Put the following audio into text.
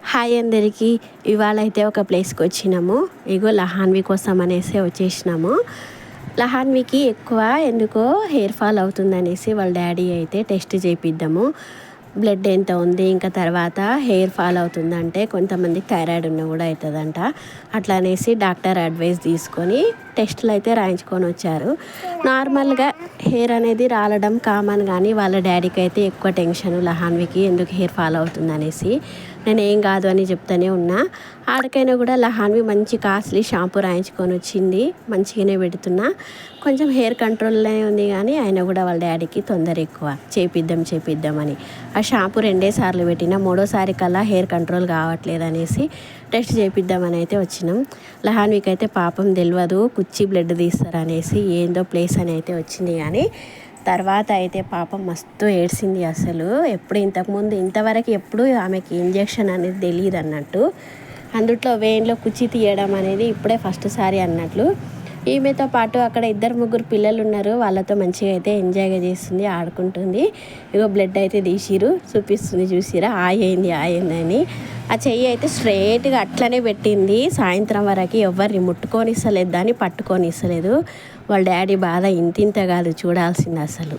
Hi అందరికీ. ఇవాళ అయితే ఒక ప్లేస్కి వచ్చినాము. ఇగో లహాన్వి కోసం అనేసి వచ్చేసినాము. లహాన్వికి ఎక్కువ ఎందుకో హెయిర్ ఫాల్ అవుతుందనేసి వాళ్ళ డాడీ అయితే టెస్ట్ చేపిద్దాము, బ్లడ్ ఎంత ఉంది, ఇంకా తర్వాత హెయిర్ ఫాల్ అవుతుందంటే కొంతమందికి థైరాయిడ్ ఉన్న కూడా అవుతుందంట. అట్లా అనేసి డాక్టర్ అడ్వైస్ తీసుకొని టెస్టులు అయితే రాయించుకొని వచ్చారు. నార్మల్గా హెయిర్ అనేది రాలడం కామన్, కానీ వాళ్ళ డాడీకి అయితే ఎక్కువ టెన్షన్ లహాన్వికి ఎందుకు హెయిర్ ఫాల్ అవుతుంది అనేసి. నేను ఏం కాదు అని చెప్తానే ఉన్నా. ఆడికైనా కూడా లహాన్వి మంచి కాస్ట్లీ షాంపూ రాయించుకొని వచ్చింది, మంచిగానే పెడుతున్నా. కొంచెం హెయిర్ కంట్రోల్లోనే ఉంది, కానీ ఆయన కూడా వాళ్ళ డాడీకి తొందర ఎక్కువ చేపిద్దామని ఆ షాంపూ 2 సార్లు పెట్టినా, 3వ సారి కల్లా హెయిర్ కంట్రోల్ కావట్లేదు అనేసి టెస్ట్ చేపిద్దామని అయితే వచ్చినాం. లహాన్వికి అయితే పాపం తెలియదు కుచ్చి బ్లడ్ తీస్తారనేసి, ఏందో ప్లేస్ అని అయితే వచ్చింది. కానీ తర్వాత అయితే పాపం మస్తు ఏడ్చింది. అసలు ఇంతవరకు ఎప్పుడు ఆమెకి ఇంజెక్షన్ అనేది తెలియదు అన్నట్టు. అందుట్లో వేన్లో కుచ్చి తీయడం అనేది ఇప్పుడే ఫస్ట్ సారి అన్నట్లు. ఈమెతో పాటు అక్కడ 2-3 పిల్లలు ఉన్నారు. వాళ్ళతో మంచిగా అయితే ఎంజాయ్గా చేస్తుంది, ఆడుకుంటుంది. ఇగో బ్లడ్ అయితే తీసిరు, చూపిస్తుంది చూసిరా, అయింది అని. ఆ చెయ్యి అయితే స్ట్రైట్గా అట్లనే పెట్టింది. సాయంత్రం వరకు ఎవరిని ముట్టుకొని ఇస్తలేదు, దాన్ని పట్టుకొని ఇస్తలేదు. వాళ్ళ డాడీ బాధ ఇంతింత కాదు, చూడాల్సింది అసలు.